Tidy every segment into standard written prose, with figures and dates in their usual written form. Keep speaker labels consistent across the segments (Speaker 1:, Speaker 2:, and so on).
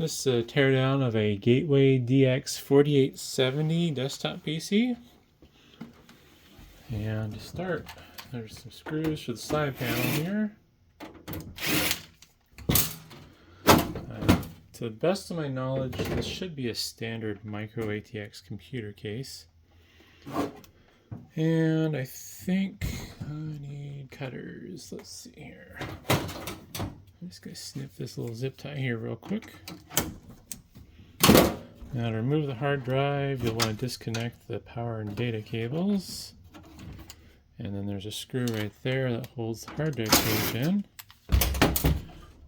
Speaker 1: This is a teardown of a Gateway DX4870 desktop PC. And to start, there's some screws for the side panel here. To the best of my knowledge, this should be a standard micro ATX computer case. And I think I need cutters. Let's see here. I'm just going to snip this little zip tie here real quick. Now to remove the hard drive, you'll want to disconnect the power and data cables. And then there's a screw right there that holds the hard drive cage in.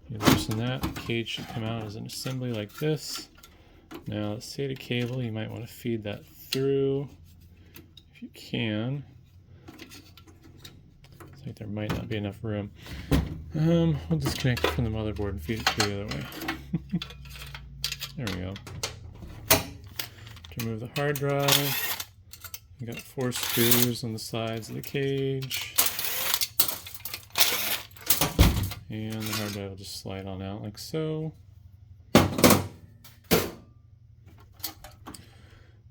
Speaker 1: You loosen that, the cage should come out as an assembly like this. Now the SATA cable, you might want to feed that through if you can. Looks like there might not be enough room. We'll disconnect it from the motherboard and feed it through the other way. There we go. To remove the hard drive, you got 4 screws on the sides of the cage. And the hard drive will just slide on out like so. I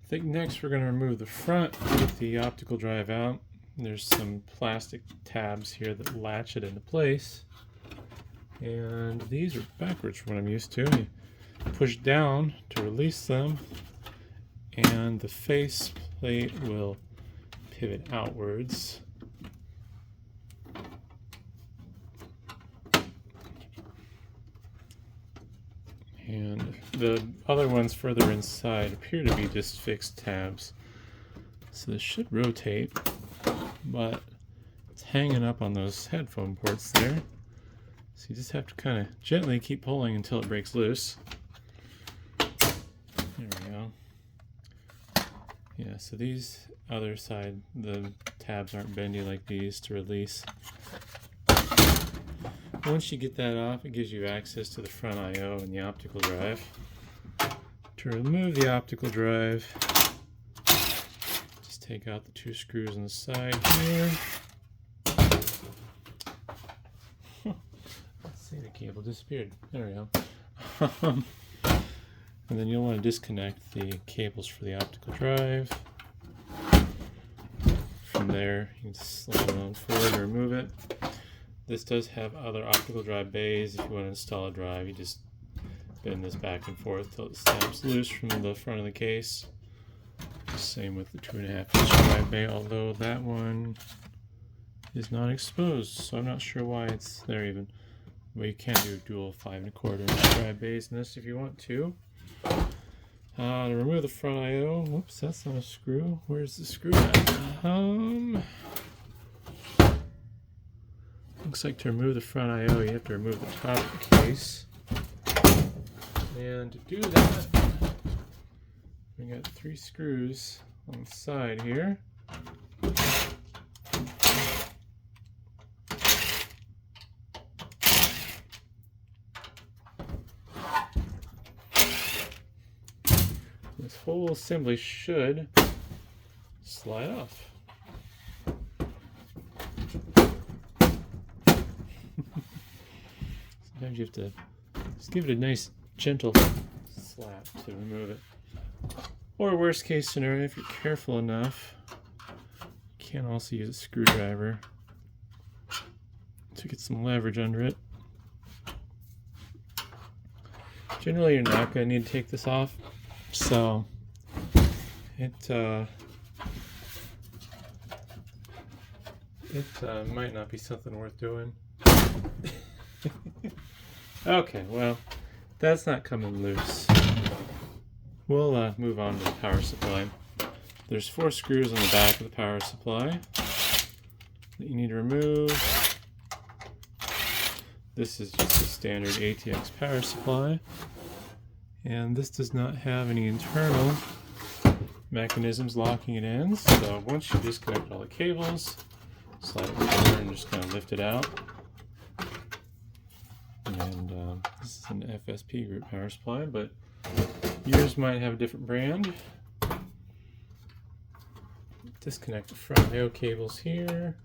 Speaker 1: think next we're going to remove the front, get the optical drive out. There's some plastic tabs here that latch it into place. And these are backwards from what I'm used to. You push down to release them, and the face plate will pivot outwards. And the other ones further inside appear to be just fixed tabs. So this should rotate, but it's hanging up on those headphone ports there. So you just have to kind of gently keep pulling until it breaks loose. There we go. Yeah, so these other side, the tabs aren't bendy like these to release. Once you get that off, it gives you access to the front I/O and the optical drive. To remove the optical drive, just take out the 2 screws on the side here. Let's see, the cable disappeared. There we go. And then you'll want to disconnect the cables for the optical drive. From there, you can slide it on forward and remove it. This does have other optical drive bays. If you want to install a drive, you just bend this back and forth till it snaps loose from the front of the case. Same with the 2.5-inch drive bay, although that one is not exposed, so I'm not sure why it's there even. But you can do dual 5.25-inch drive bays in this if you want to. To remove the front I/O, whoops, that's not a screw. Where's the screw at? Looks like to remove the front I/O, you have to remove the top of the case. And to do that, we got 3 screws on the side here. This whole assembly should slide off. Sometimes you have to just give it a nice gentle slap to remove it. Or worst case scenario, if you're careful enough, you can also use a screwdriver to get some leverage under it. Generally, you're not going to need to take this off, so it might not be something worth doing. Okay, well, that's not coming loose. We'll move on to the power supply. There's 4 screws on the back of the power supply that you need to remove. This is just a standard ATX power supply, and this does not have any internal mechanisms locking it in. So once you disconnect all the cables, slide it forward and just kind of lift it out. And this is an FSP group power supply, but yours might have a different brand. Disconnect the front I/O cables here.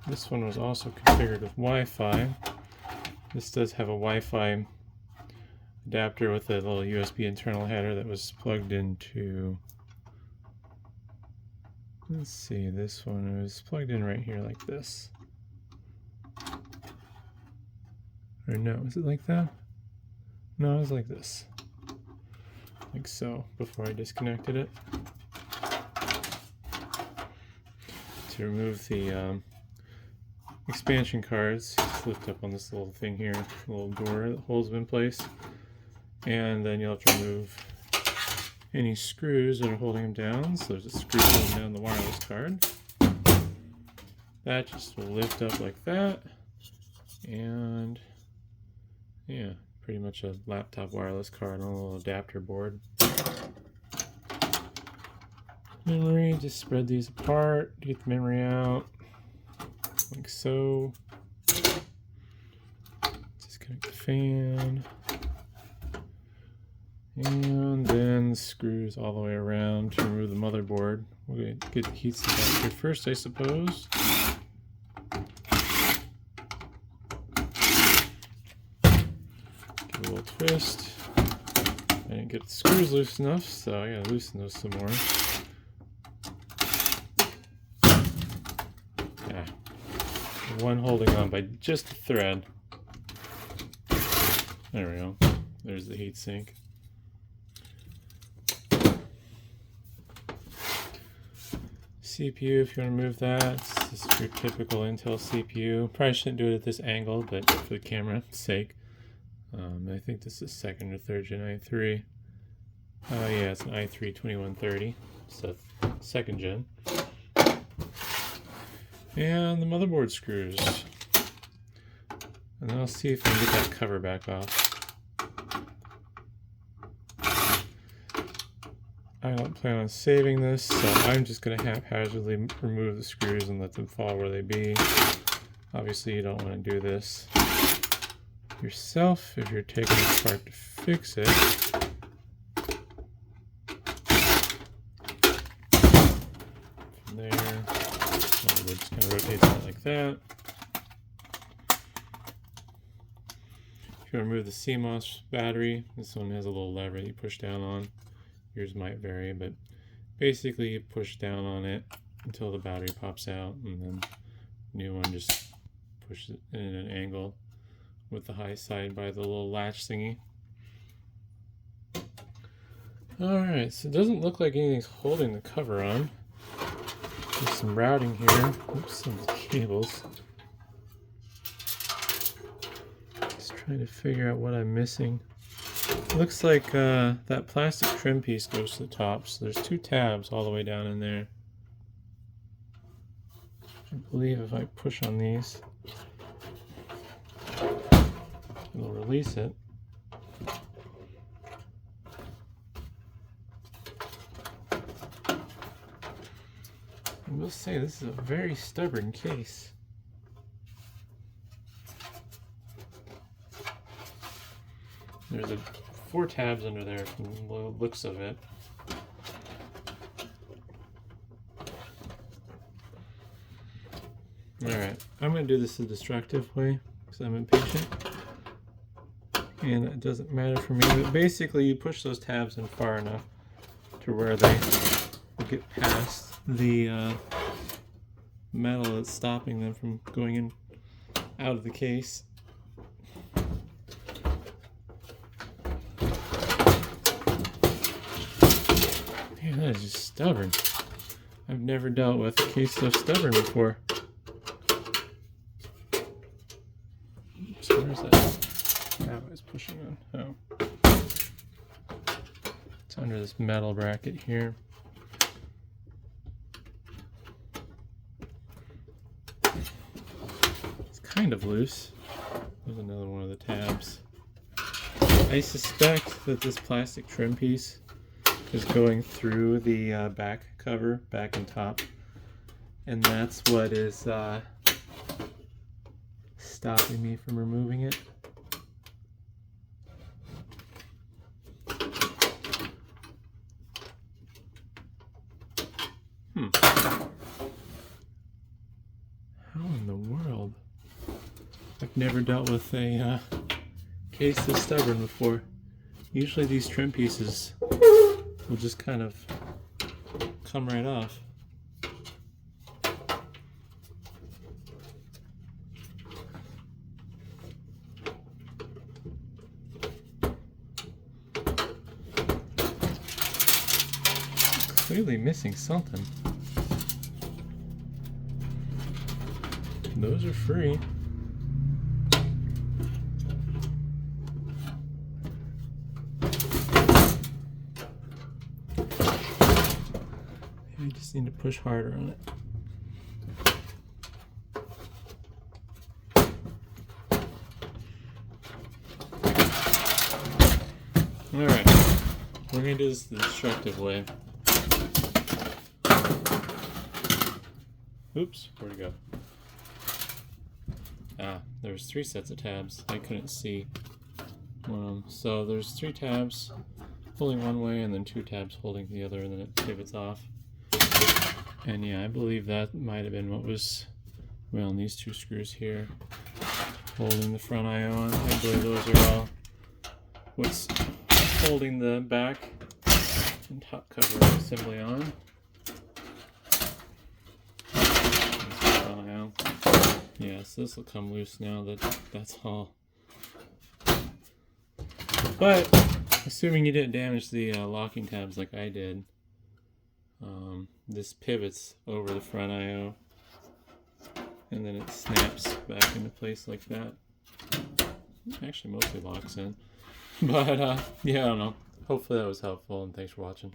Speaker 1: This one was also configured with Wi-Fi. This does have a Wi-Fi adapter with a little USB internal header that was plugged into, let's see, this one was plugged in right here like this. Or no, is it like that? No, it was like this. Like so, before I disconnected it. To remove the expansion cards, just lift up on this little thing here, a little door that holds them in place. And then you'll have to remove any screws that are holding them down. So there's a screw holding down the wireless card. That just will lift up like that. And yeah, pretty much a laptop wireless card on a little adapter board. Memory, just spread these apart to get the memory out, like so. Disconnect the fan. And then screws all the way around to remove the motherboard. We're going to get the heatsink out here first, I suppose. Give it a little twist. I didn't get the screws loose enough, so I gotta loosen those some more. Yeah. One holding on by just a thread. There we go. There's the heatsink. CPU, if you want to move that, it's just your typical Intel CPU. Probably shouldn't do it at this angle, but for the camera's sake. I think this is second or third gen i3. Yeah, it's an i3 2130, so second gen. And the motherboard screws. And then I'll see if I can get that cover back off. I don't plan on saving this, so I'm just going to haphazardly remove the screws and let them fall where they be. Obviously, you don't want to do this yourself if you're taking it apart to fix it. From there, it just kind of rotates out like that. If you want to remove the CMOS battery, this one has a little lever that you push down on. Yours might vary, but basically you push down on it until the battery pops out, and then the new one just pushes it in an angle with the high side by the little latch thingy. Alright, so it doesn't look like anything's holding the cover on. There's some routing here. Oops, some cables. Just trying to figure out what I'm missing. Looks like that plastic trim piece goes to the top, so there's two tabs all the way down in there. I believe if I push on these, it'll release it. I will say this is a very stubborn case. There's 4 tabs under there from the looks of it. Alright, I'm going to do this the destructive way because I'm impatient. And it doesn't matter for me, but basically you push those tabs in far enough to where they get past the metal that's stopping them from going in out of the case. Man, that is just stubborn. I've never dealt with a case so stubborn before. So where's that tab I was pushing on? Oh. It's under this metal bracket here. It's kind of loose. There's another one of the tabs. I suspect that this plastic trim piece is going through the back cover, back and top, and that's what is stopping me from removing it. How in the world? I've never dealt with a case this stubborn before. Usually these trim pieces will just kind of come right off. Clearly missing something. Those are free. I just need to push harder on it. Alright, we're going to do this the destructive way. Oops, where'd it go? Ah, there's 3 sets of tabs. I couldn't see one of them. So there's 3 tabs holding one way and then 2 tabs holding the other, and then it pivots off. And yeah, I believe that might have been what was, well, in these 2 screws here holding the front I/O on. I believe those are all what's holding the back and top cover assembly on. Yeah, so this will come loose now that that's all. But assuming you didn't damage the locking tabs like I did, this pivots over the front I/O and then it snaps back into place like that. Actually mostly locks in. But yeah, I don't know. Hopefully that was helpful, and thanks for watching.